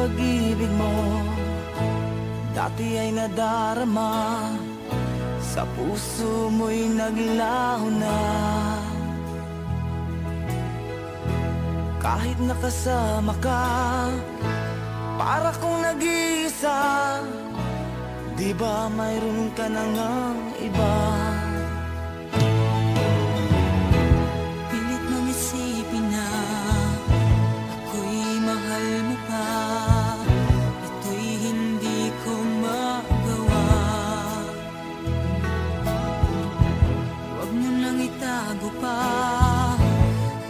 pag-ibig mo dati ay nadarama, sa puso mo'y naglaho na. Kahit nakasama ka, para kong nag-iisa, di ba mayroon ka na ngang iba? Pilit mong isipin na ako'y mahal mo pa, ito'y hindi ko magawa. Huwag mo nang itago pa,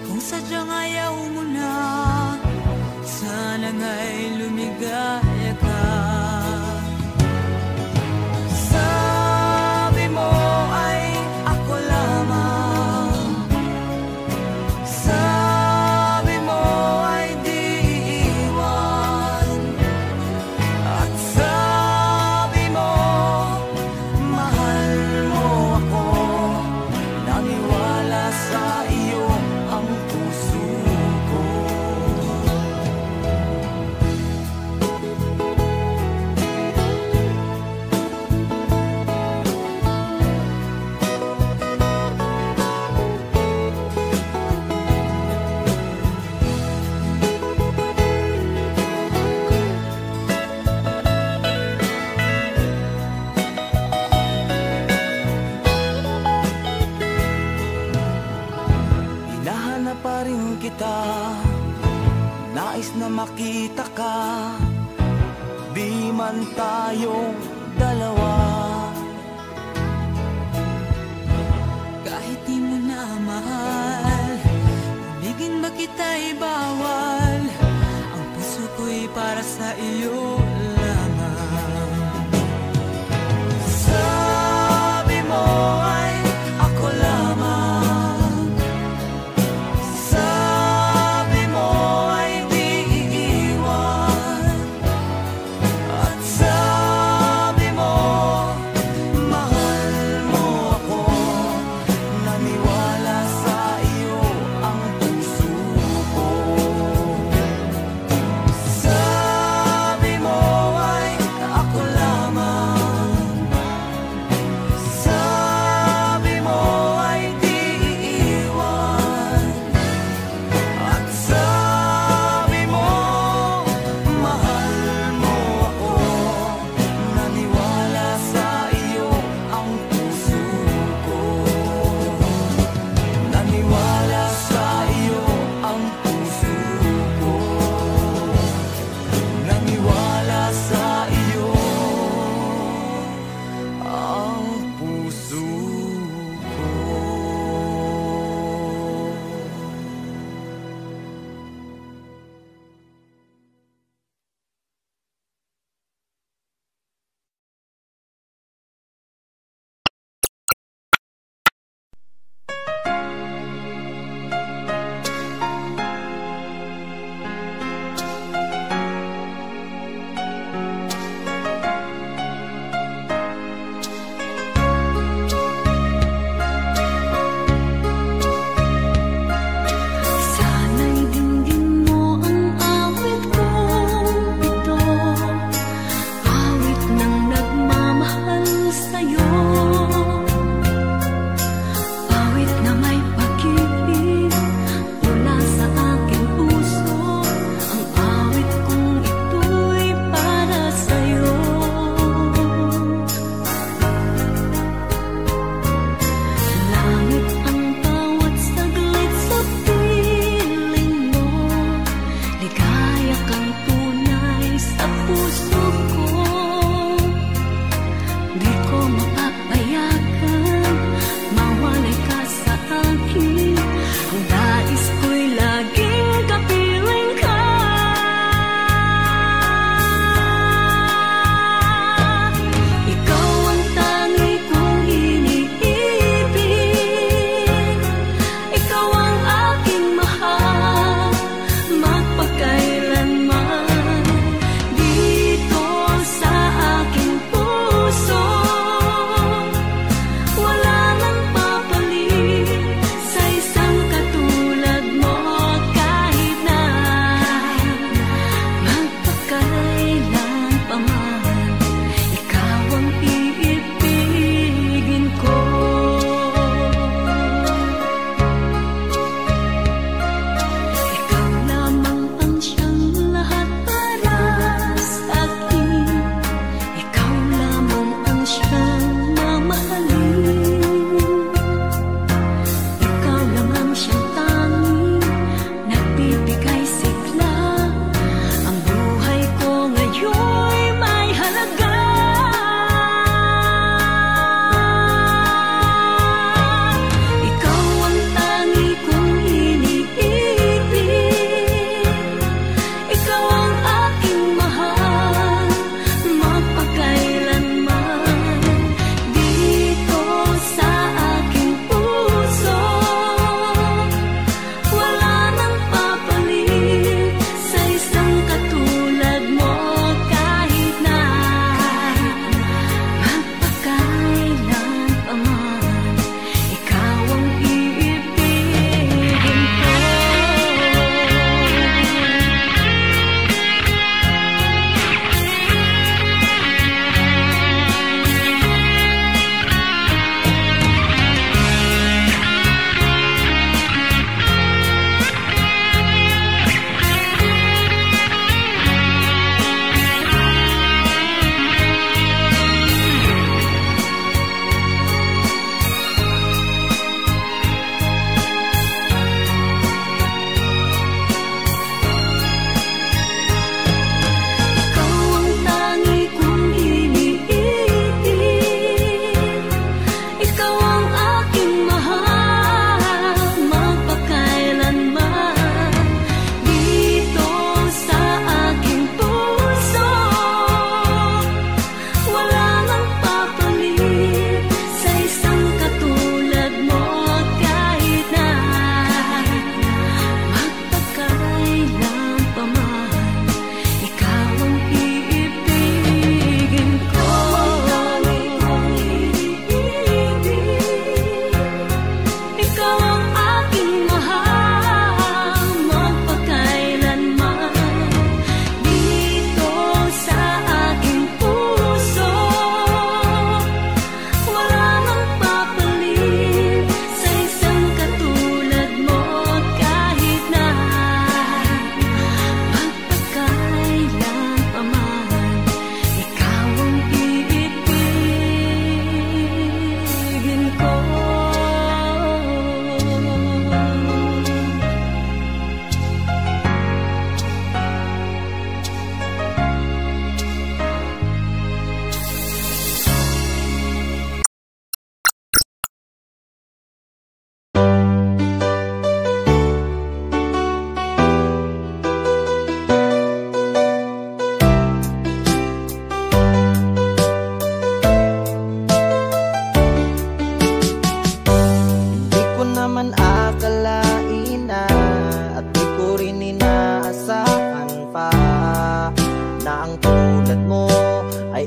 kung sadyang ayaw mo na, sana nga'y lumigaya ka. Sabi mo ay ako lamang, sabi mo ay di iiwan, at sabi mo mahal mo ako, naniwala sa iyo ang puso ko. Hinahanap pa rin kita, nais na makita ka, di man tayong dalawa. Kahit di mo na mahal, ibigin ba kita'y bawal, ang puso ko'y para sa iyo lamang. Sabi mo ay ako lamang, sabi mo ay di iiwan, at sabi mo mahal mo ako, naniwala sa iyo ang puso ko. Sabi mo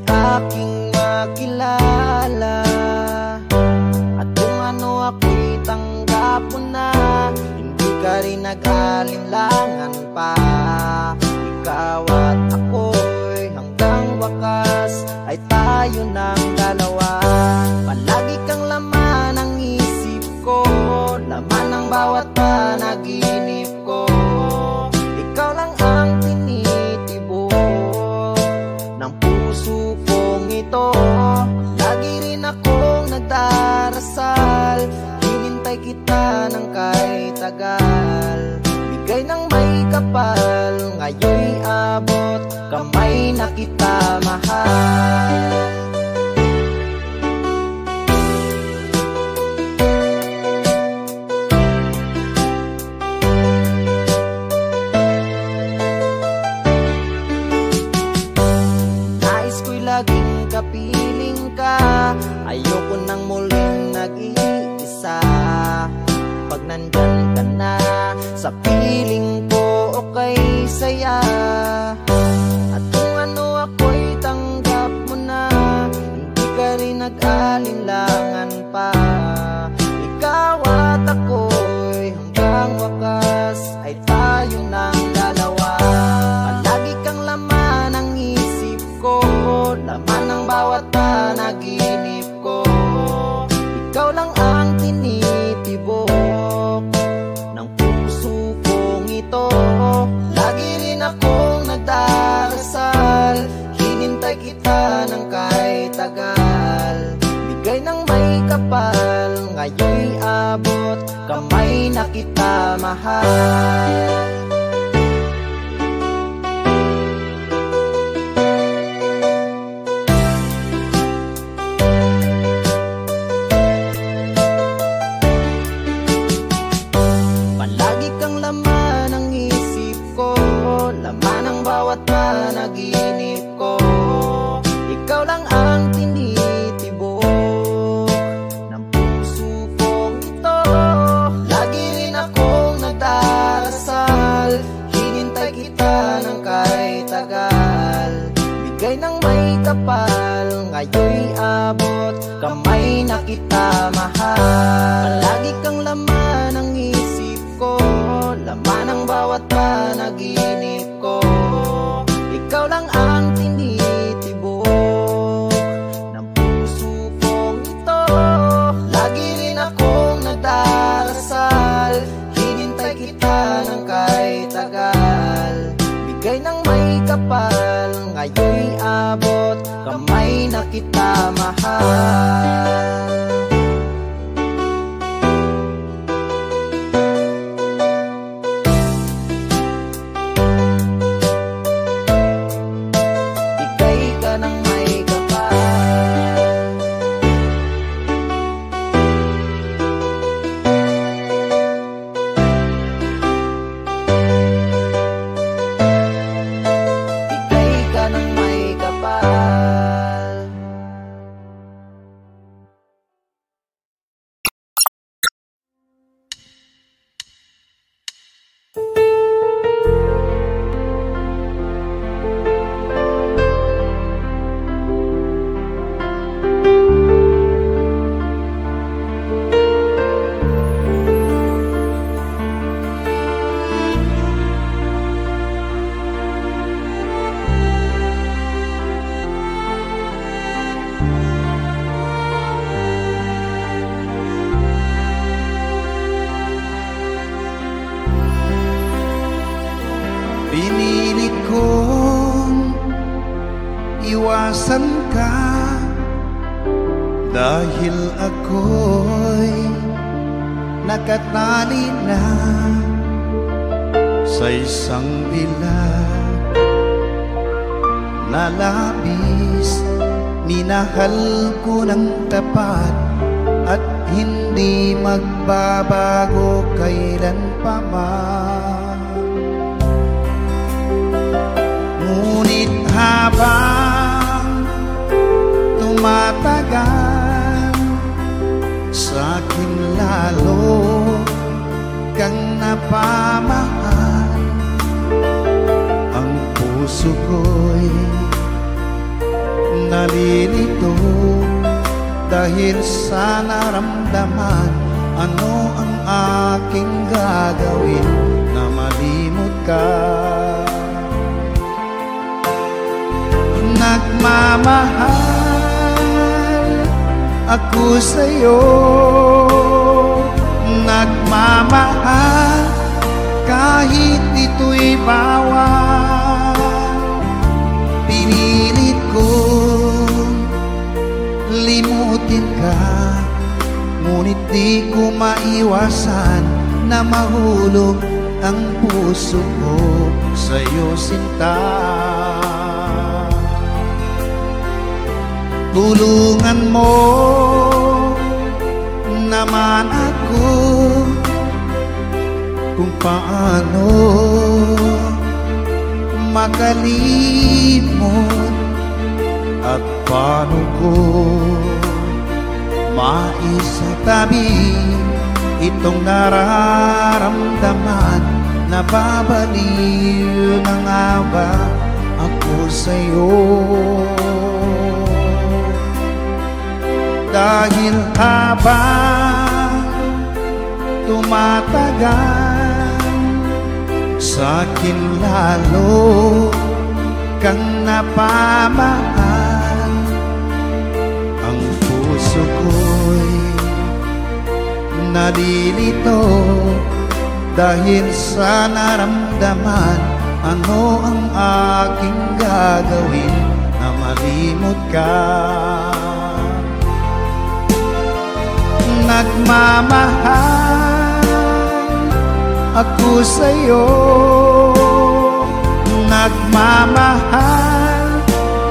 aking makilala. At kung ano ako'y tanggap mo na, hindi ka rin nag-alinlangan pa. Ikaw at ako'y hanggang wakas ay tayo ng dalawa. Palagi kang laman ng isip ko, laman ng bawat panaginip ko. Ikaw lang ang tinitibok ng puso kong ito. Lagi rin akong nagdarasal, hinintay kita ng kahit tagal. Bigay ng may kapal, ngayon'y abot kamay na kita mahal. Nais ko'y laging kapiling ka, ayoko nang muling nag-iisa. Pag nandyan ka na sa piling ko, okay saya. At kung ano ako'y tanggap mo na, hindi ka rin nag-alinlangan pa. Ikaw at ako'y hanggang wakas ay tayo ng dalawa. Palagi kang laman ng isip ko, laman ng bawat panaginip ko. Ikaw lang ang tinitibok ng puso kong ito. Lagi rin akong nagdarasal, hinintay kita ng kahit tagal. Bigay ng may kapal, ngayon'y abot kamay na kita mahal. Palagi kang laman ng isip ko, laman ng bawat panaginip ko. Ikaw lang ang tinitibok ng puso kong ito. Lagi rin akong nagdarasal, hinintay kita ng kahit tagal. Bigay ng may kapal, ngayon'y abot kamay na kita mahal. Palagi kang laman ng isip ko, laman ng bawat panaginip ko. Ikaw lang ang tinitibok ng puso kong ito. Lagi rin akong nagdarasal, hinintay kita ng kahit tagal. Bigay ng may kapal, ngayon'y abot kamay na kita mahal. Pinilit kong iwasan ka dahil ako'y nakatali na sa isang dilag na labis. Minahal ko ng tapat at hindi magbabago kailan pa man. Ngunit habang tumatagal, sa'kin lalo kang napamahal. Ang puso ko'y nalilito dahil sa naramdaman. Ano ang aking gagawin na malimot ka? Nagmamahal ako sa'yo, nagmamahal kahit ito'y bawal. Pinilit kong limutin ka, ngunit di ko maiwasan na mahulog ang puso ko sa'yo, sinta. Tulungan mo naman ako kung paano makalimot at paano ko maisatabi itong nararamdaman. Nababaliw na nga ba ako sa'yo? Dahil habang tumatagal, sa'kin lalo kang napamahal. Ang puso ko'y nalilito dahil sa naramdaman. Ano ang aking gagawin na malimot ka? Nagmamahal ako sa'yo, nagmamahal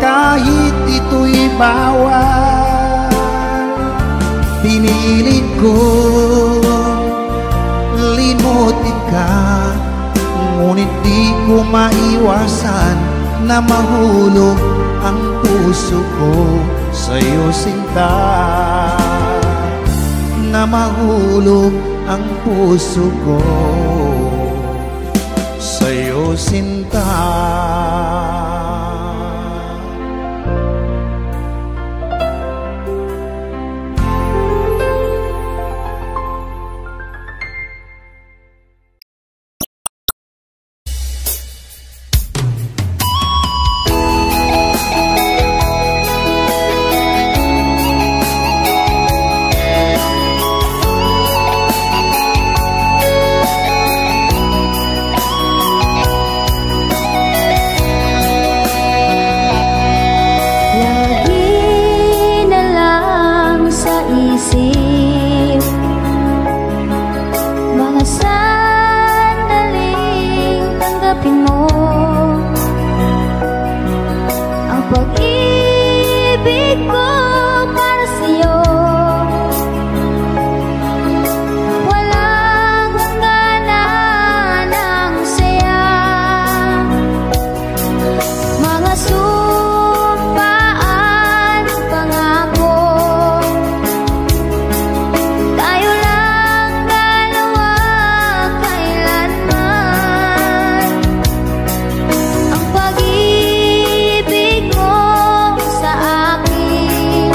kahit ito'y bawal. Pinilit ko limutin ka, ngunit di ko maiwasan na mahulog ang puso ko sa'yo, sinta. Na mahulog ang puso ko sa'yo, sinta. Ang pag-ibig mo sa akin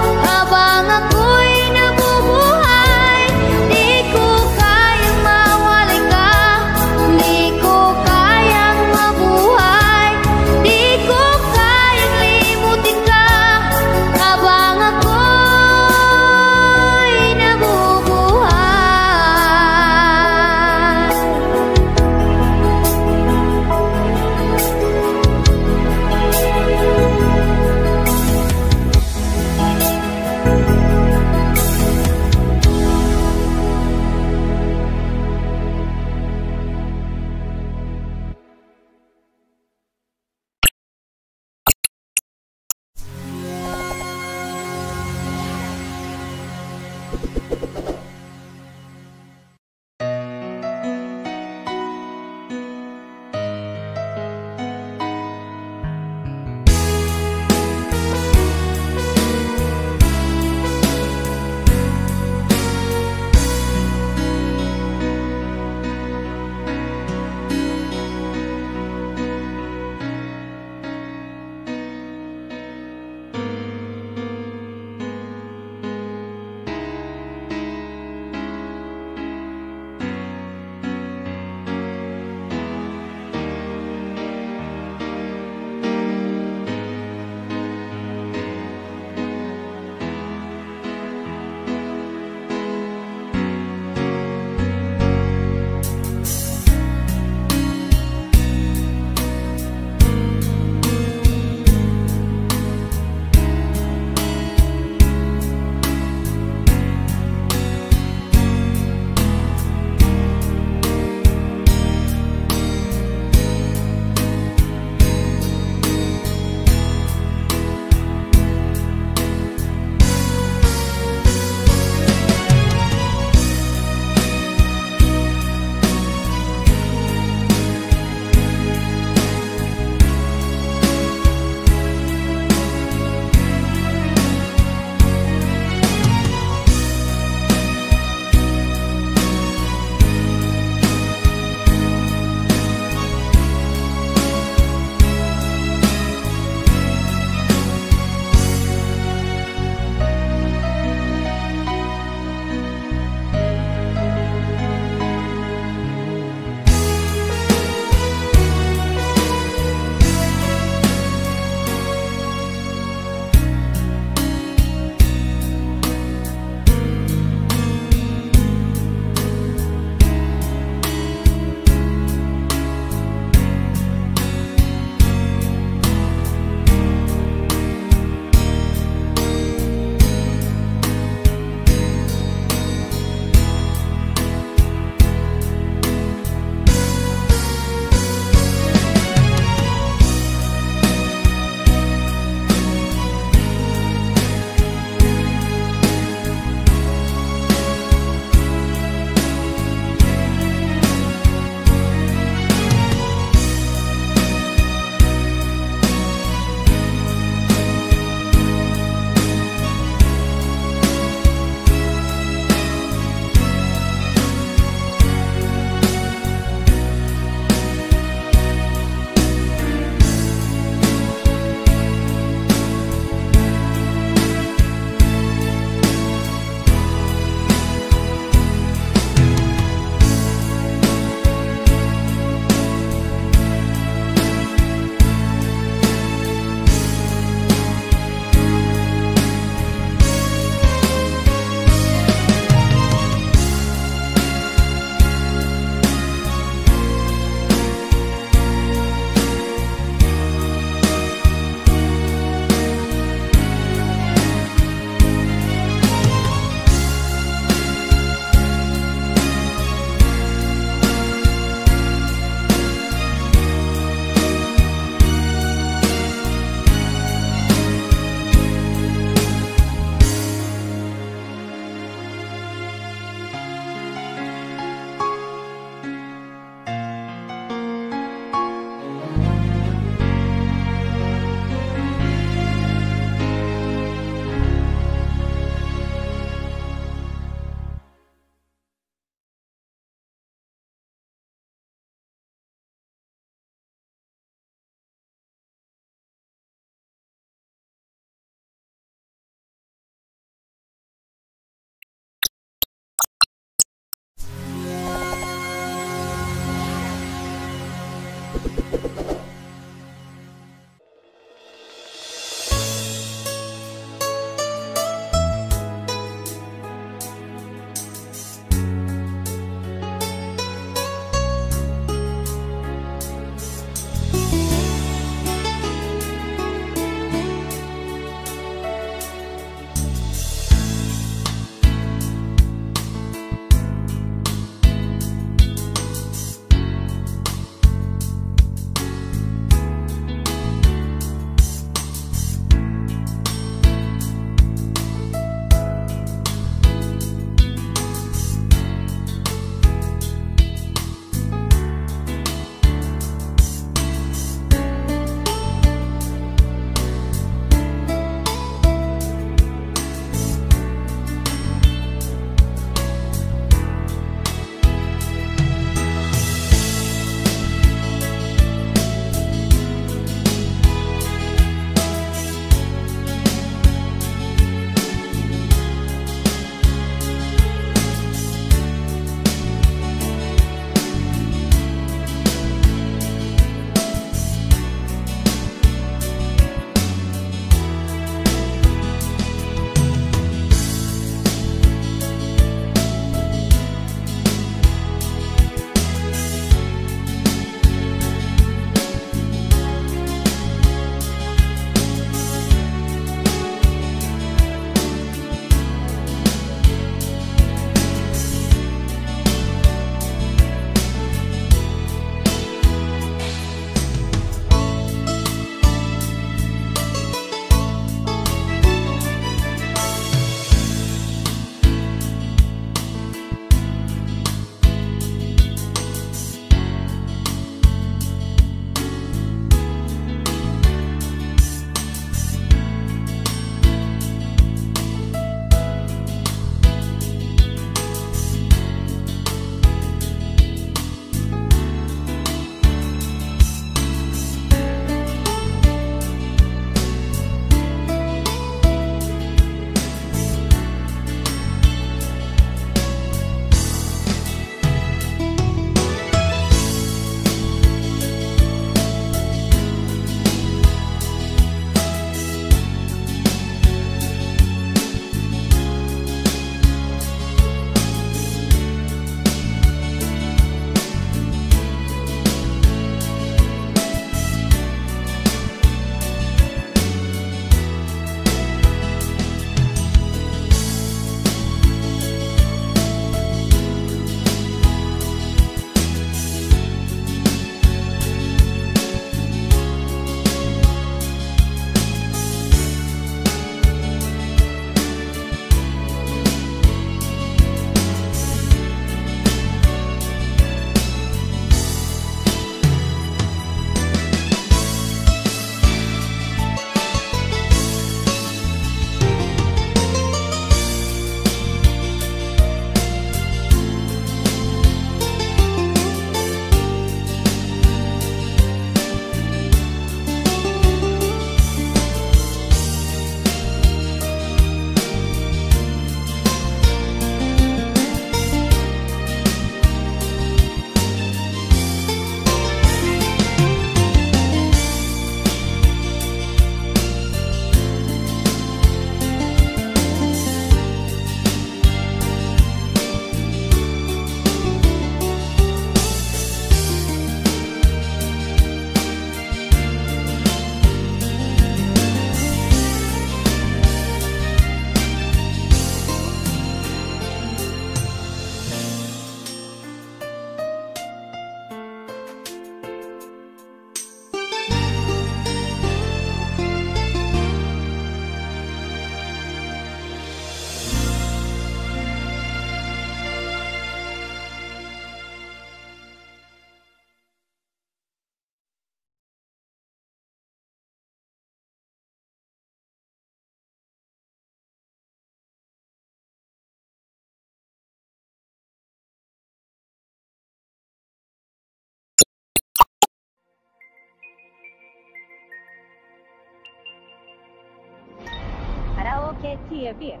Beke TV.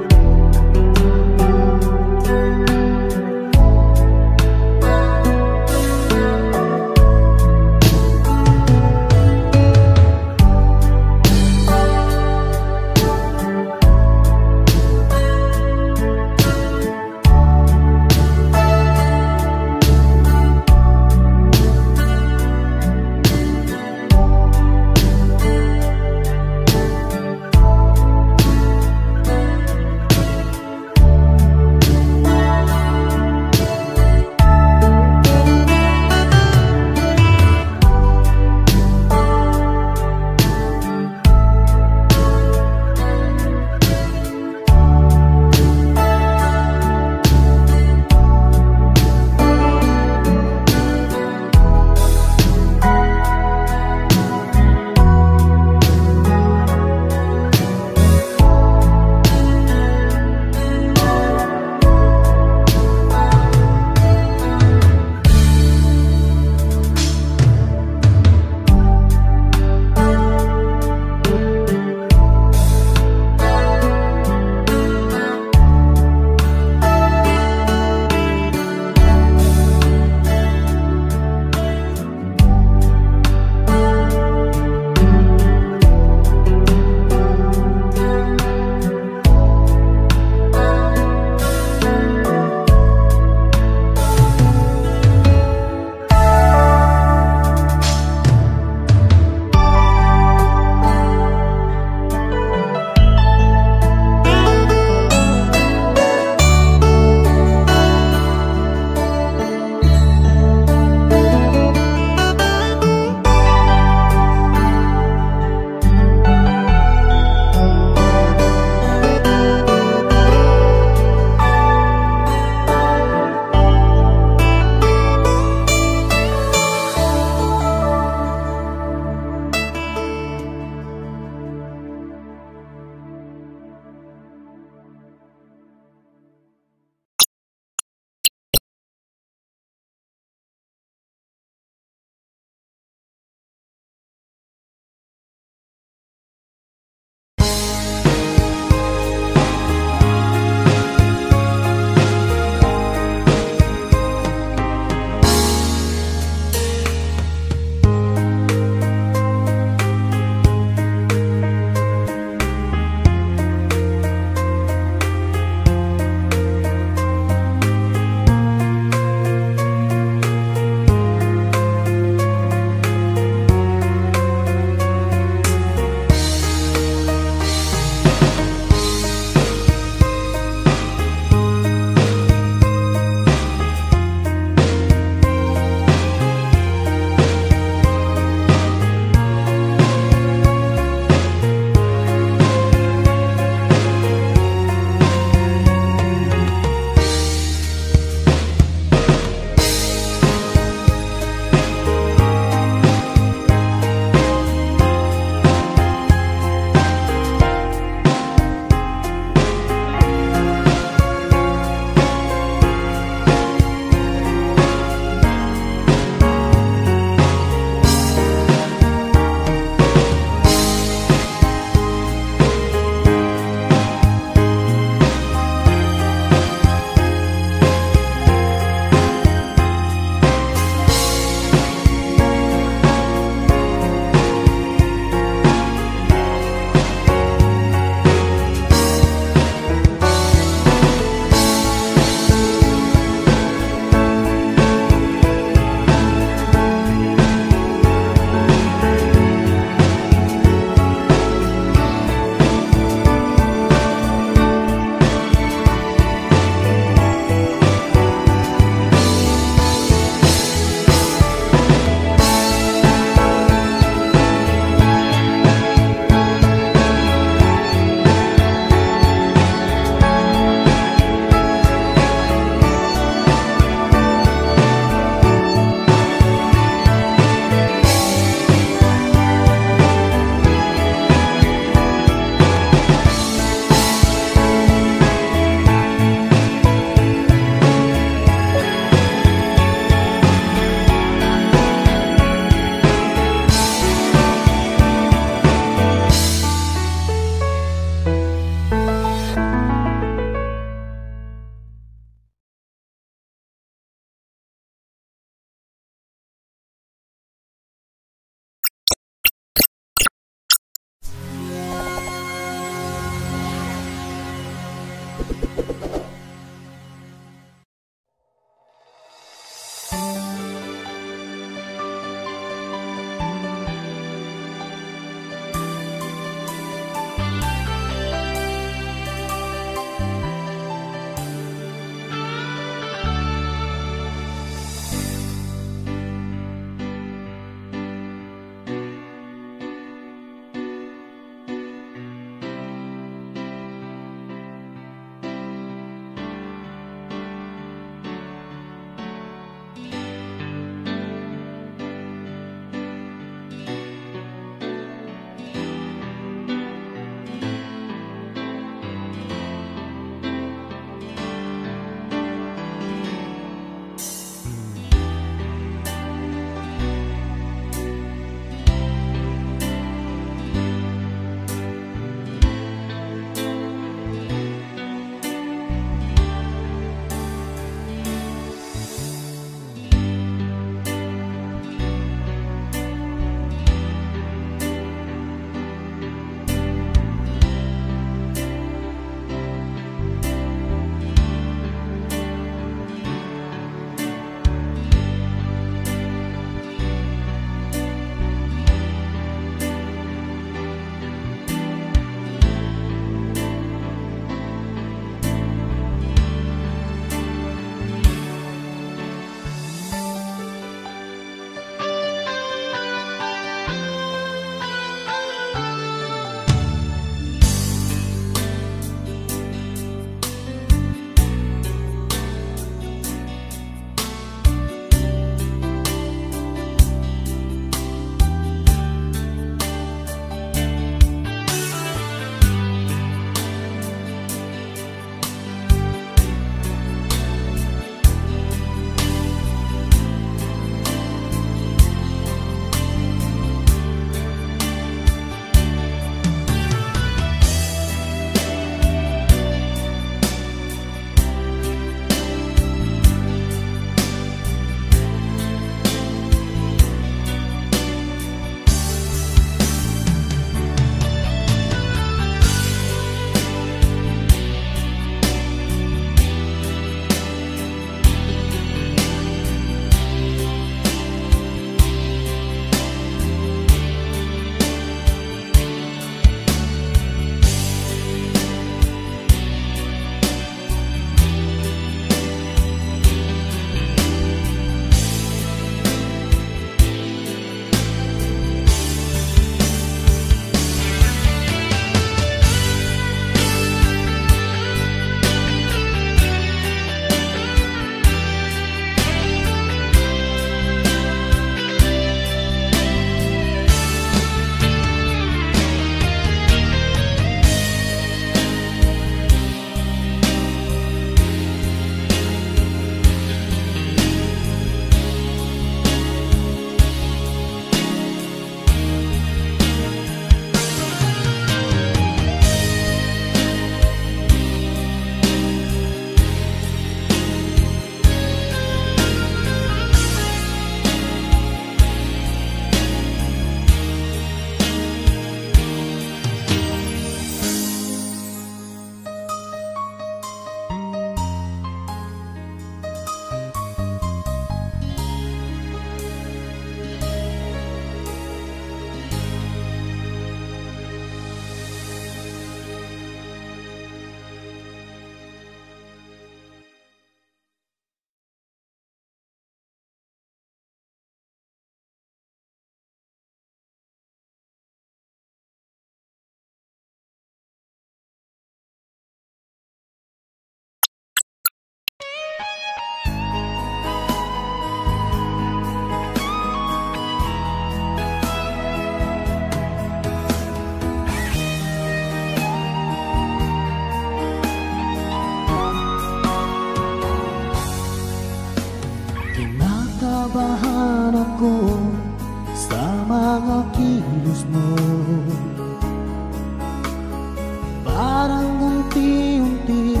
unti-unti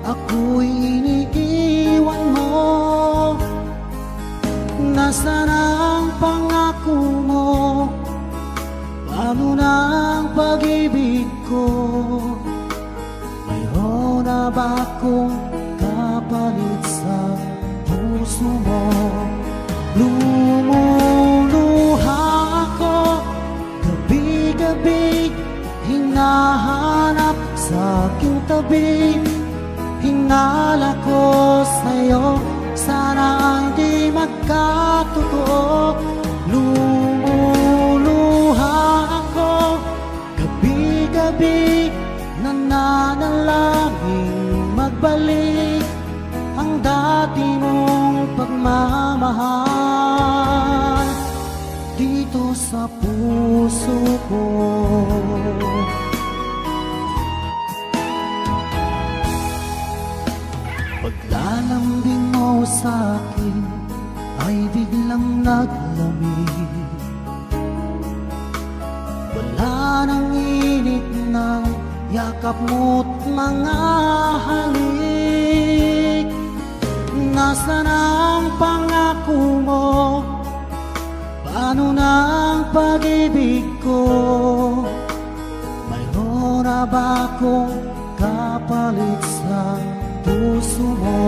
ako'y iniiwan mo. Nasaan ang pangako mo? Paano na ang pag-ibig ko? Mayroon na ba akong kapalit sa puso mo? Lumuluha ako gabi-gabi, hinahanap sa aking tabi. Hinala ko sa'yo, sana hindi magkatotoo. Lumuluha ako gabi-gabi, nananalangin magbalik ang dati mong pagmamahal dito sa puso ko. Paglalambing mo sa akin ay biglang naglamig. Wala nang init ng yakap mo't mga halik. Nasaan ang pangako mo? Paano na ang pag-ibig ko? Mayroon na ba akong kapalit sa puso mo?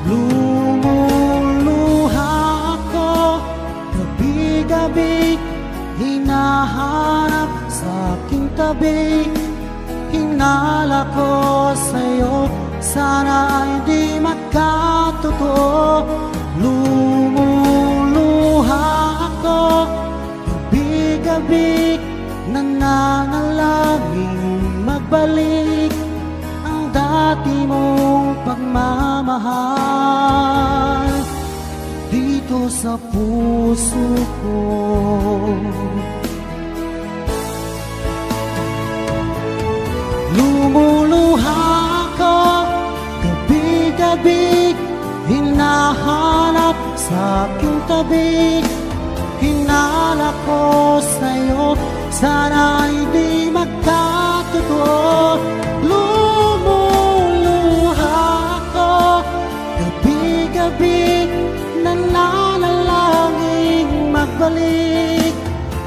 Lumuluha ako gabi-gabi, hinahanap sa aking tabi. Hinala ko sa'yo, sana hindi magkatotoo. Lumuluha ako gabi-gabi, nananalangin magbalik ang dati mong pagmamahal dito sa puso ko. Lumuluha ako gabi-gabi, hinahanap sa aking tabi. Hinala ko sa'yo, sana hindi magkatotoo. Lumuluha ako gabi-gabi, nananalangin magbalik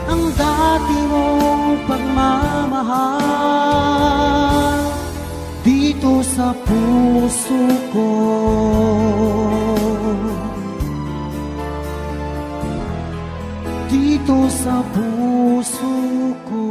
ang dati mong pagmamahal dito sa puso ko. Dito sa puso ko.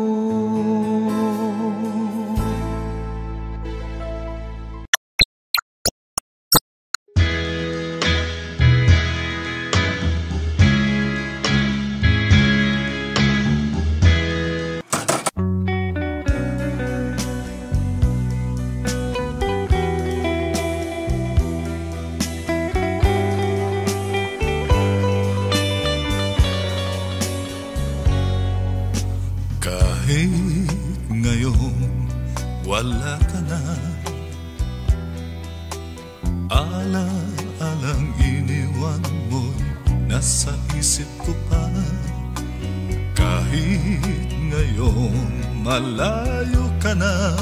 Wala ka na, ala-alang iniwan mo'y nasa isip ko pa. Kahit ngayon malayo ka na,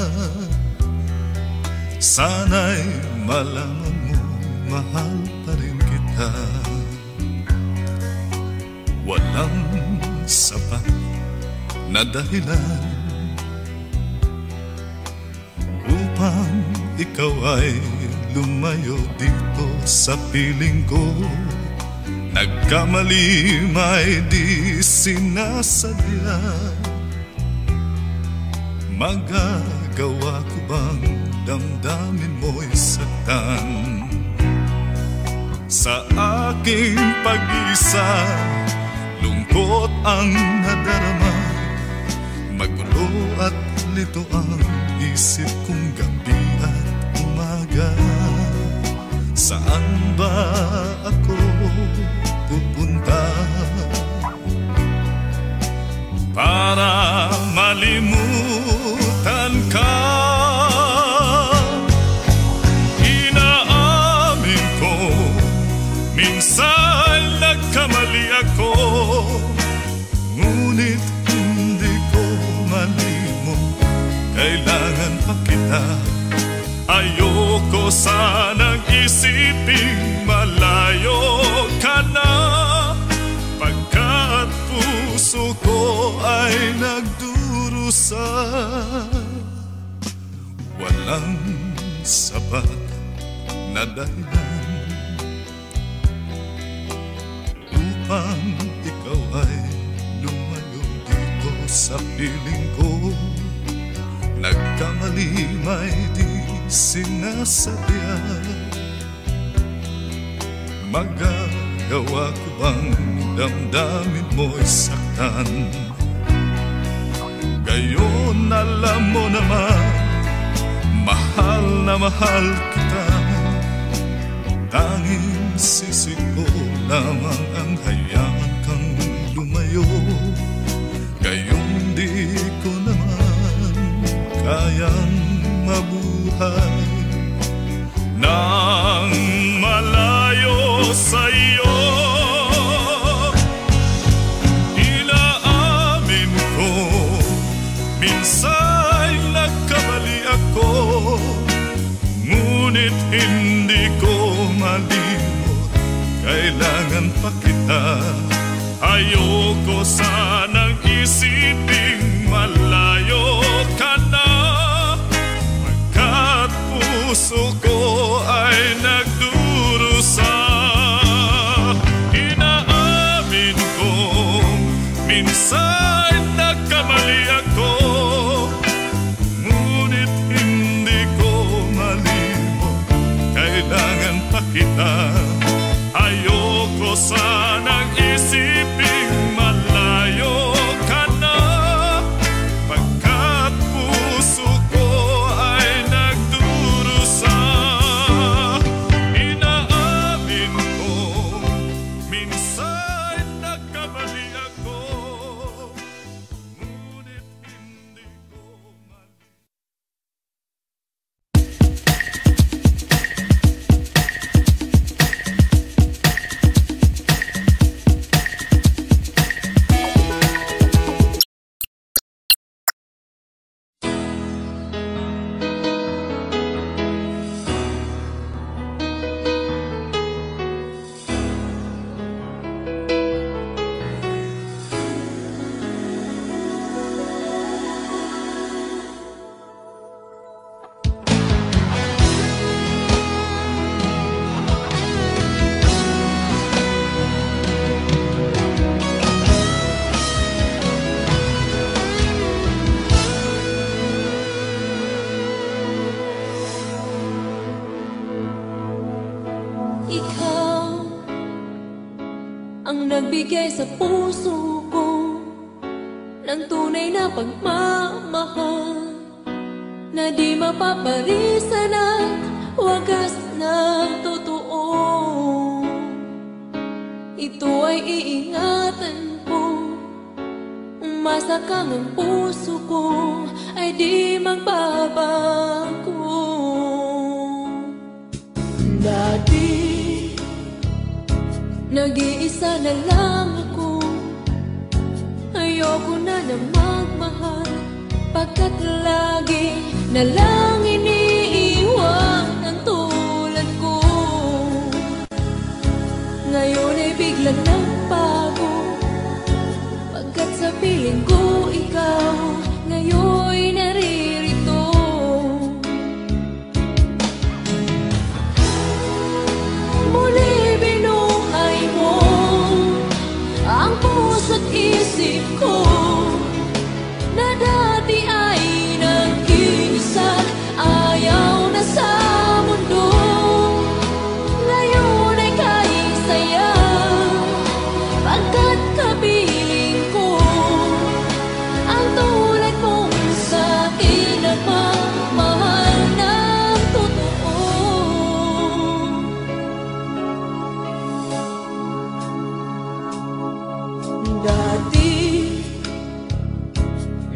sana'y malaman mo mahal pa rin kita. Walang sapat na dahilan upang ikaw ay lumayo dito sa piling ko. Nagkamali may di sinasadya. Magagawa ko bang damdamin mo'y saktan? Sa aking pag-isa, lungkot ang nadarama. Magulo at lito ang isip kong gabi at umaga. Saan ba ako pupunta para malimutan ka? Inaamin ko, minsan nagkamali ako, ngunit hindi ko malimot kailan kailangan pa kita. Ayoko sanang isiping malayo ka na, pagkat puso ko ay nagdurusa. Walang sapat na dahilan upang ikaw ay lumayo dito sa piling ko. Nagkamali may di sinasadya. Magagawa ko bang damdamin mo'y saktan? Gayon alam mo naman, mahal na mahal kita. Tanging sisig ko lamang ang hayaan kang lumayo. Gayon di ko naman kayang mabuhay nang malayo sa'yo. Inaamin ko, minsan nagkamali ako, ngunit hindi ko malimot, kailangan pa kita. Ayoko sanang isiping malayo ka na, pagkat puso ko ay nagdurusa. Inaamin ko, minsan nagkamali ako, ngunit hindi ko malimot, kailangan pa kita. Ayoko sanang isiping malayo ka na, pagkat puso ko ay nagdurusa. Inaamin ko, minsan nagkamali ako, ngunit hindi ko nagbigay sa puso ko ng tunay na pagmamahal na di mapaparisan at wagas na totoo. Ito ay iingatan ko, umasa kang ang puso ko ay di magbabago. Dati nag-iisa na lang ako, ayoko na na magmahal, pagkat lagi na lang iniiwan ang tulad ko. Ngayon ay biglang nagbago, pagkat sa piling ko ikaw ngayon naririto. Muli binuhay mo ang puso't isip ko na dati ay nag-iisa, ayaw na sa mundo. Ngayon ay kahit saya, pagkat kapiling ko ang tulad mong sa'kin na pagmahal ng totoo. Dati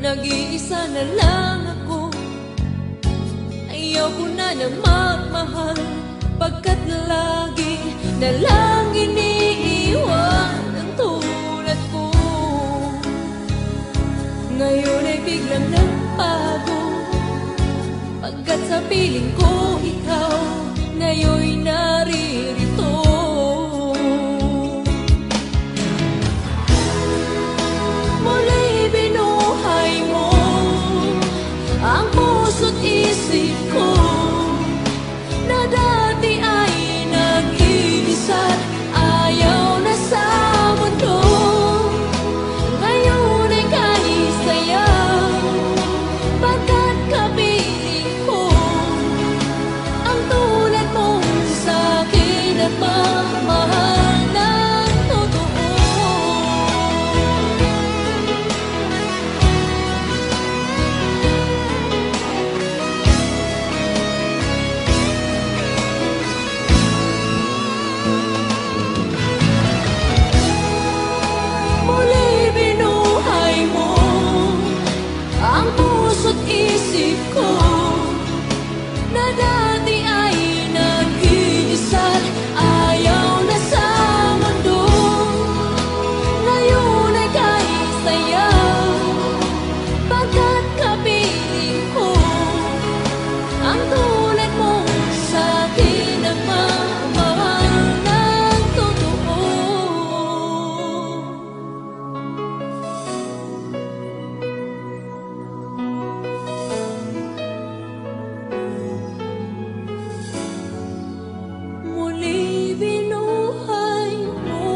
nag-iisa na lang ako, ayaw ko na na magmahal, pagkat lagi na lang iniiwan ang tulad ko. Ngayon ay biglang nagbago, piling ko ikaw ngayon'y naririto. Muli binuhay mo ang puso't isip ko na dati ay nag-iisa't ayaw na sa mundo. Ngayon ay kahit sayaw pagkat kapiling ko ang tulad mong sa'kin at mamahal ng totoo. Muli binuhay mo ang puso't isip ko na dati ay nag-iisa't ayaw na sa mundo. Ngayon ay kahit sayaw pagkat kapiling ko ang tulad mong sa'kin ang mamahal ng totoo. Muli binuhay mo.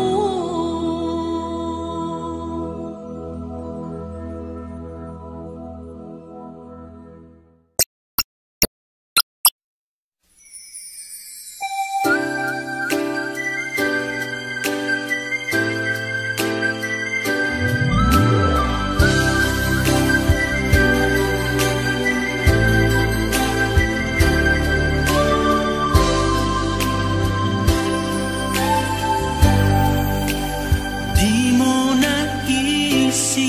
Di mo naisip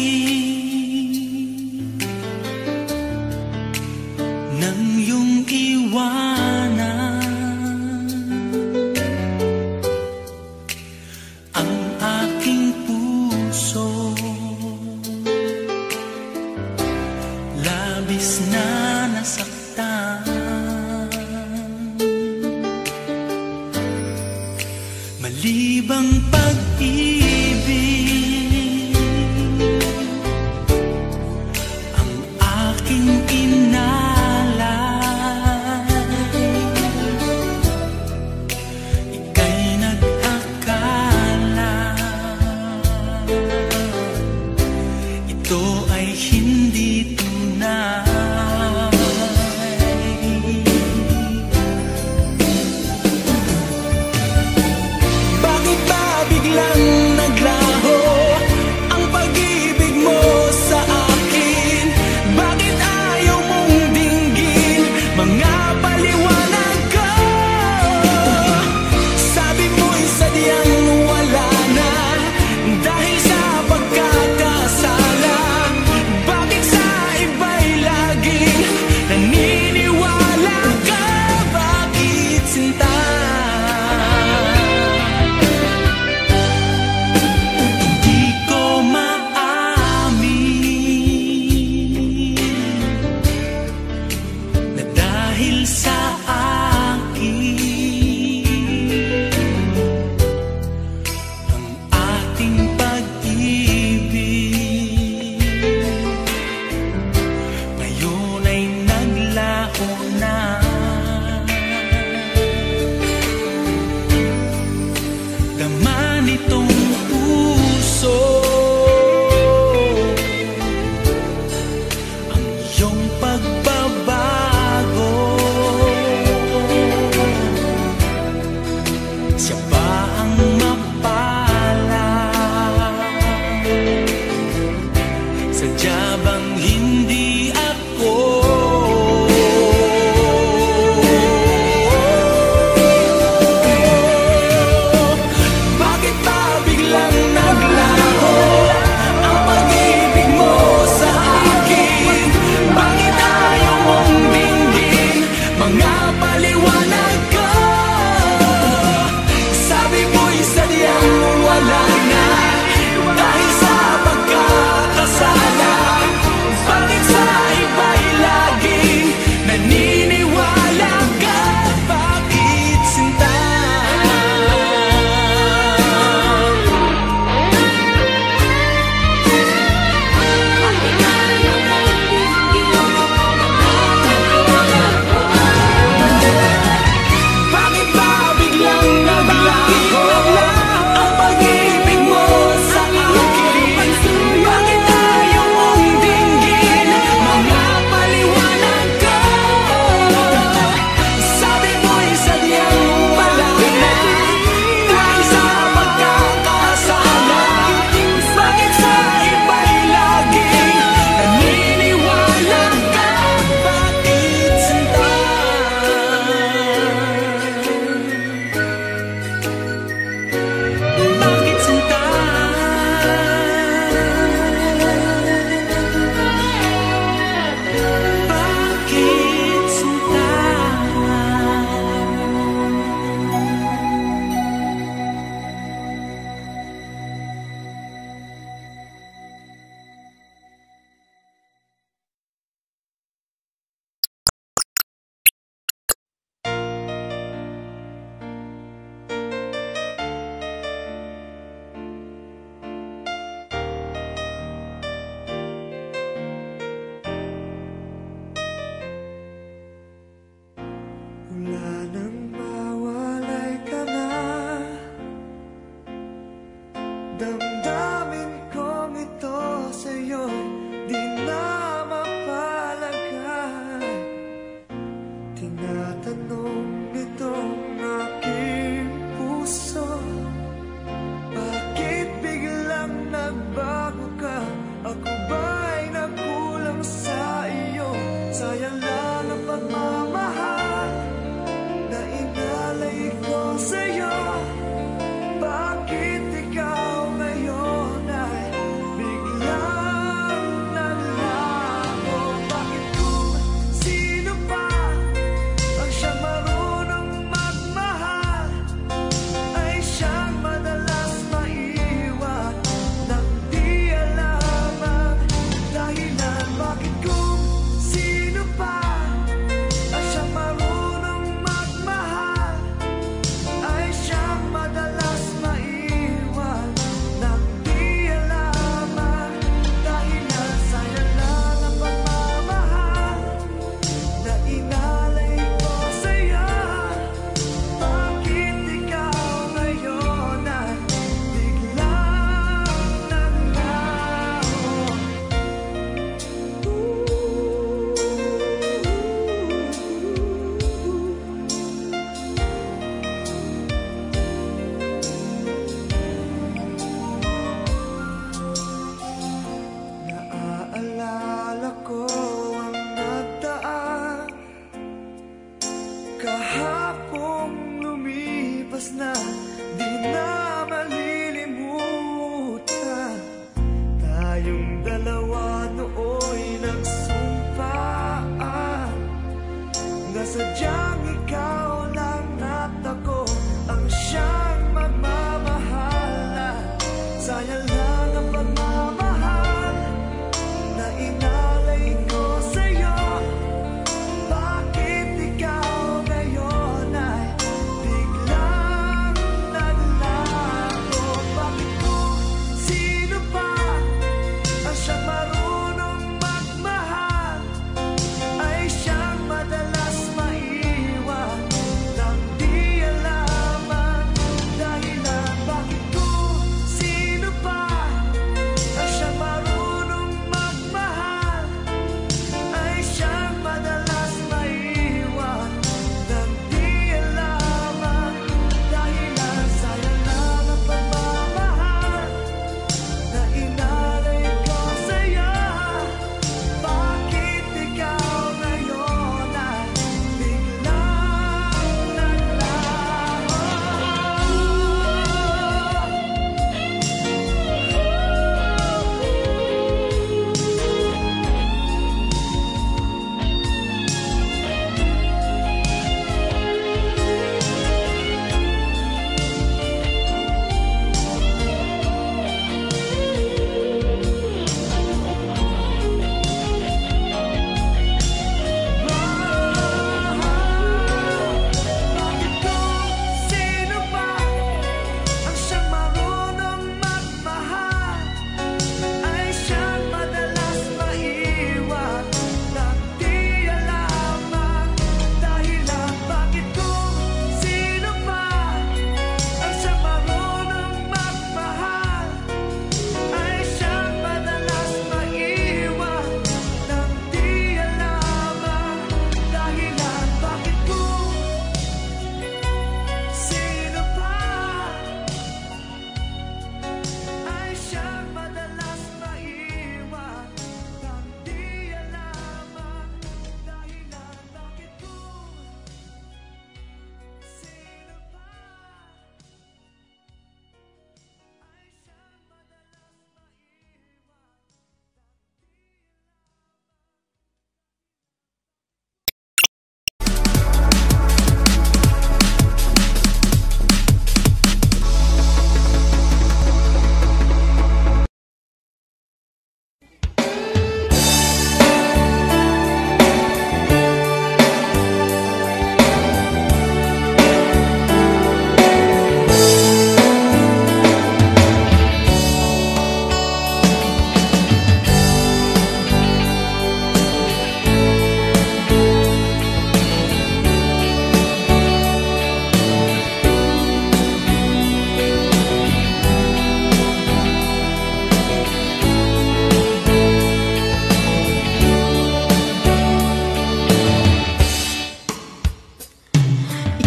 nang iyong iwanan ang aking puso, labis na nasaktan. Malibang pag-ibig ang aking inalay, ika'y nag-akala ito ay hindi tunay. Bakit ba biglang naglaho ang pag-ibig mo sa akin? Bakit ayaw mong dinggin mga paliwanag ko? Sabi mo'y sadyang wala na dahil sa pagkakasala. Bakit sa iba'y laging naniniwala ka? Bakit sinta? Di ko maamin na dahil sa akin ang ating pag-ibig ngayon ay naglaho na. Dama nitong puso ang iyong pagbabago. tanong nitong aking puso, bakit biglang nagbago ka? Ako ba'y nagkulang sa iyo? Sayang lang ang pagmamahal na inalay ko sa'yo. Bakit ikaw ngayon ay biglang naglaho? Bakit kung sino pa ang siyang marunong magmahal ay siyang madalas maiwan nang di alam ang dahilan? Bakit kung sino pa ang siyang marunong magmahal ay siyang madalas maiwan nang di alam ang dahilan? Sayang lang ang pagmamahal na inalay ko sa'yo. Bakit ikaw ngayon ay biglang naglaho? Naaalala ko ang nagdaan kahapong lumipas na, di na malilimutan. Tayong dalawa nooy nagsumpaan na sadyang ikaw lang at ako ang siyang magmamahalan. Sayang lang ang pagmamahal na inalay ko sa'yo. Bakit ikaw ngayon ay biglang naglaho? Bakit kung sino pa ang siyang marunong magmahal ay siyang madalas maiwan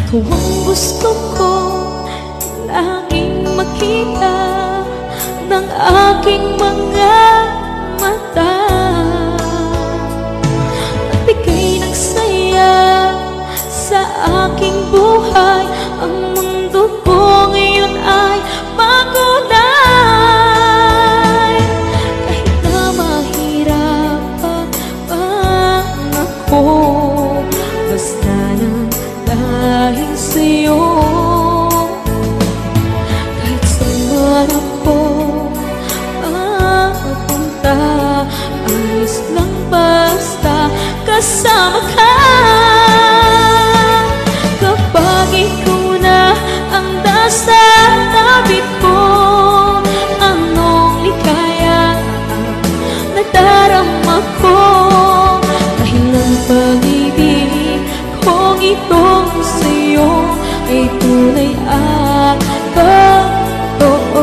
Ikaw ang gusto ko laging makita ng aking mga mata. At ika'y nagsaya sa aking buhay. Ang mundo ko ngayon ay makulay. Kahit na mahirapan ako, basta nang dahil sa'yo. Kahit saan ako mapunta, ayos lang basta kasama ka. Kapag ikaw na ang nasa tabi ko, anong likaya nadarama ko. Dahil ang pag-ibig kong itong sa'yo ay tunay at totoo.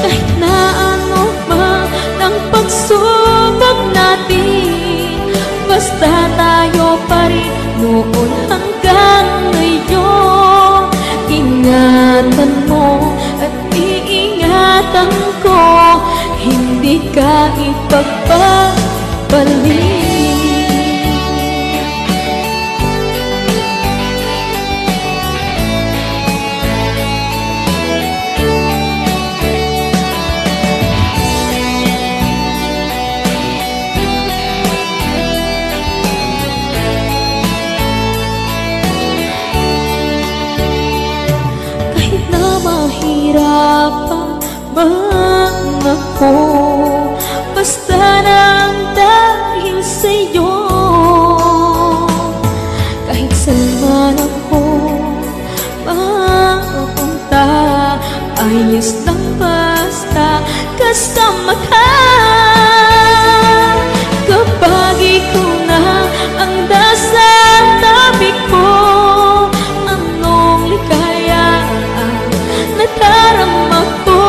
Kahit na ano man ang pagsubok natin, basta tayo pa rin noon hanggang ngayon. Ingatan mo at iingatan ko, hindi ka ipagpapalik. Mahirapan man ako, basta nang dahil sa'yo. Kahit saan man ako mapunta, ayos lang basta kasama ka. Kapag ikaw na ang nasa tabi ko, anong likaya nadarama ko.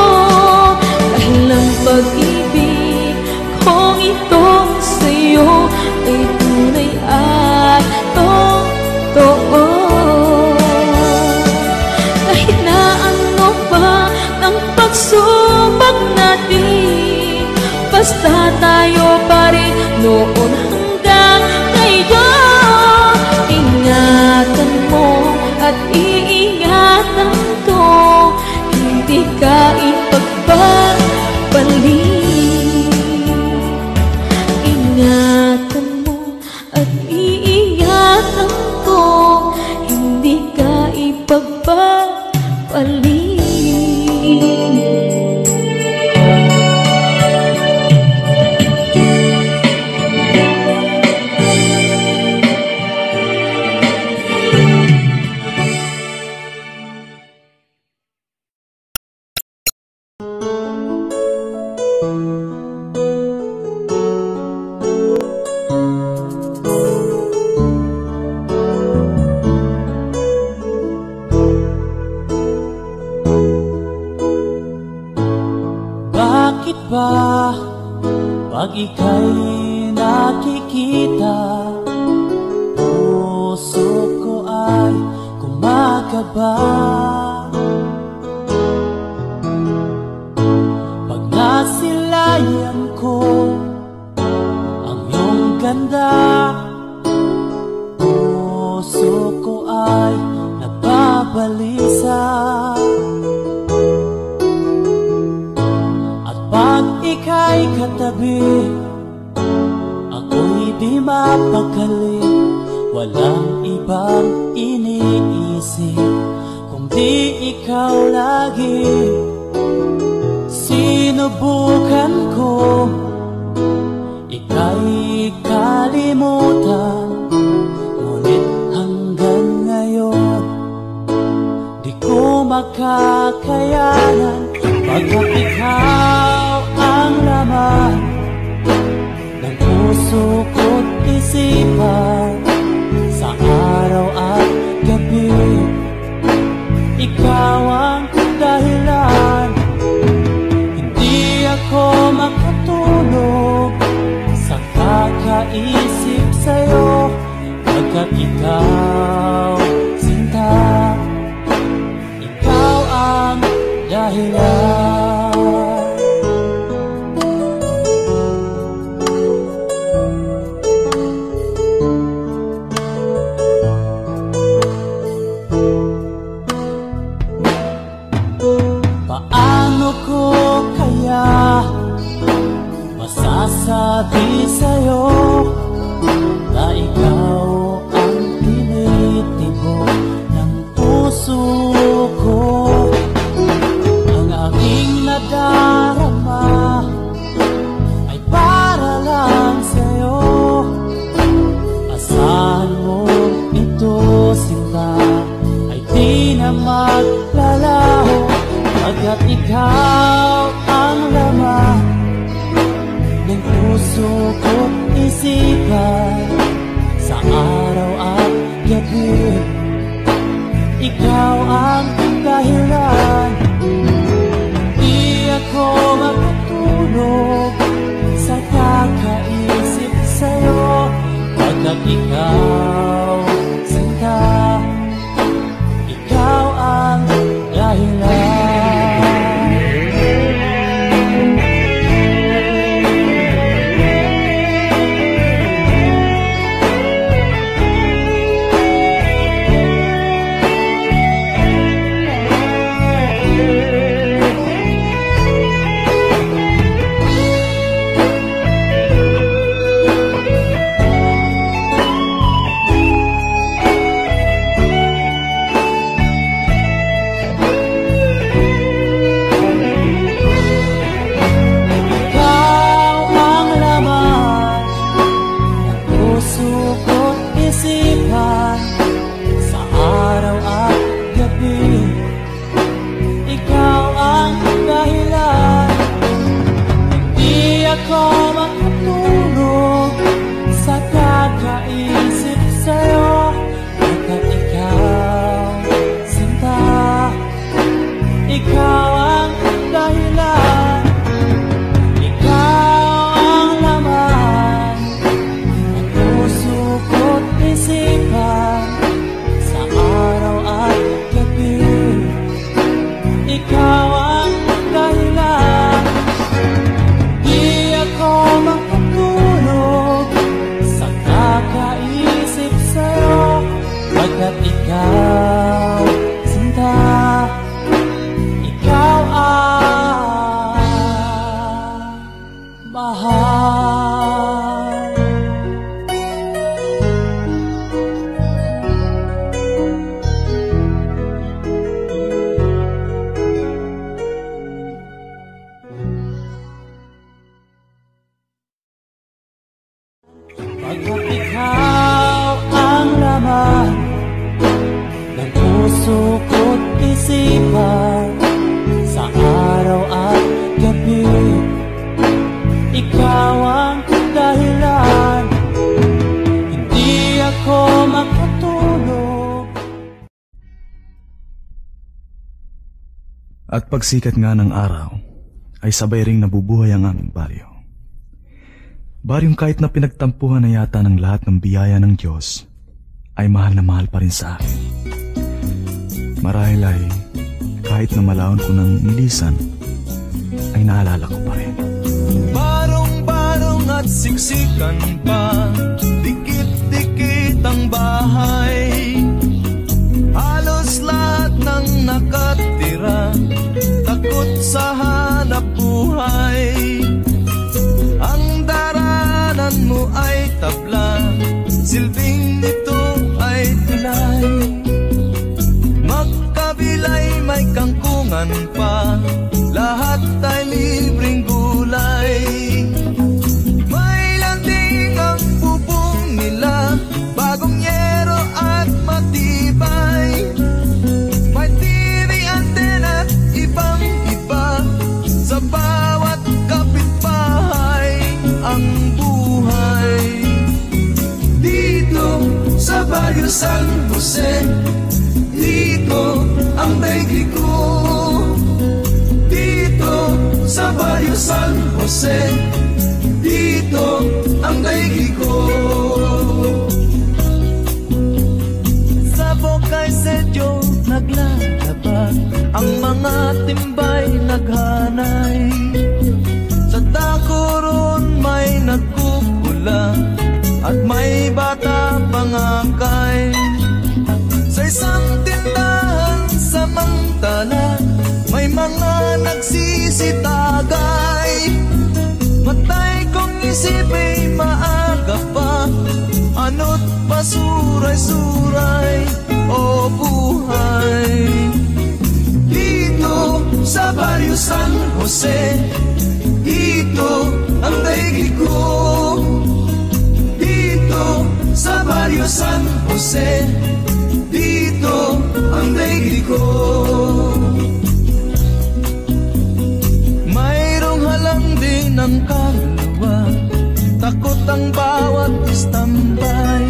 Dahil ang pag-ibig kong itong sa'yo ay tunay at totoo. Kahit na ano pa ang pagsubok natin, basta tayo pa rin noon hanggang ngayon. Ingatan mo at iingatan ko, hindi ka ipagpapalik. Ingatan mo at iingatan ko, hindi ka ipagpapalik. Bakit ba pag ika'y nakikita, puso ko ay kumakaba? Pag nasilayan ko ang iyong ganda, puso ko ay nababalisa. Pag ika'y katabi, ako'y di mapakali. Walang ibang iniisip kundi ikaw lagi. Sinubukan ko ika'y kalimutan, ngunit hanggang ngayon di ko makakayanan. Pagkat ikaw ang laman ng puso ko't isipan, sa araw at gabi ikaw ang dahilan. Hindi ako makatulog sa kakaisip sa'yo, pagkat Pagkat ikaw, sinta, ikaw ang dahilan. Paano ko kaya masasabi sa'yo na ikaw ang tinitibok ng puso ko? Ang aking nadarama ay para lang sa'yo. Asahan mo ito, sinta, ay di na maglalaho. Pagkat ikaw ang laman ng puso ko't isipan, sa araw at gabi, ikaw ang dahilan. Di ako makatulog sa kakaisip sa'yo. Pagkat ikaw, sinta, ikaw ang dahilan. Pagkat ikaw ang laman ng puso ko't isipan, sa araw at gabi, ikaw ang dahilan. Hindi ako makatulog. At pagsikat nga ng araw, ay sabay ring nabubuhay ang aming baryo. Baryong kahit na pinagtampuhan na yata ng lahat ng biyaya ng Diyos, ay mahal na mahal pa rin sa akin. Marahil ay kahit na malaon ko ng nilisan, ay naalala ko pa rin. Barong-barong at siksikan pa, dikit-dikit ang bahay. Halos lahat ng nakatira, takot sa hanap buhay. Ang daranan mo ay tabla, silbing nito ay tulay. Magkabilay may kangkungan pa, lahat ay libreng gulay. May landing ang bubong nila, bagong yero at matibay. May TV antena, ibang iba, sa bawat kapitbahay ang buhay. Dito sa Barrio San Jose, dito ang daigdig ko. Dito sa Barrio San Jose, dito ang daigdig ko. nangangakay. Sa isang tindahan samantala, may mga nagsisitagay. Matay kong isip ay maaga pa, ano't pasuray-suray o buhay. Dito sa Barrio San Jose, dito ang daigdig ko. Dito sa Barrio San Jose, dito ang daigdig ko. Mayroong halangding ng kaluluwa, takot ang bawat istambay.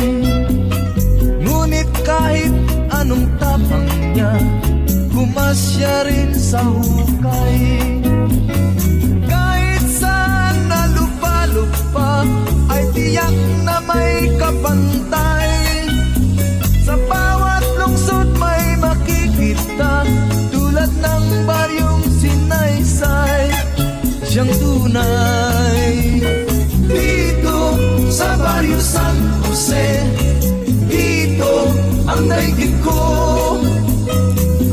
Ngunit kahit anong tapang niya, gumasya rin sa hukay. Kahit saan nalupa-lupa, ay tiyak na may kapantay. Sa bawat lungsod may makikita, tulad ng baryong Sinaysay, siyang tunay. Dito sa Barrio San Jose, dito ang daigdig ko.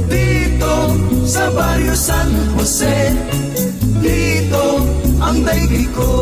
Dito sa Barrio San Jose, dito ang daigdig ko.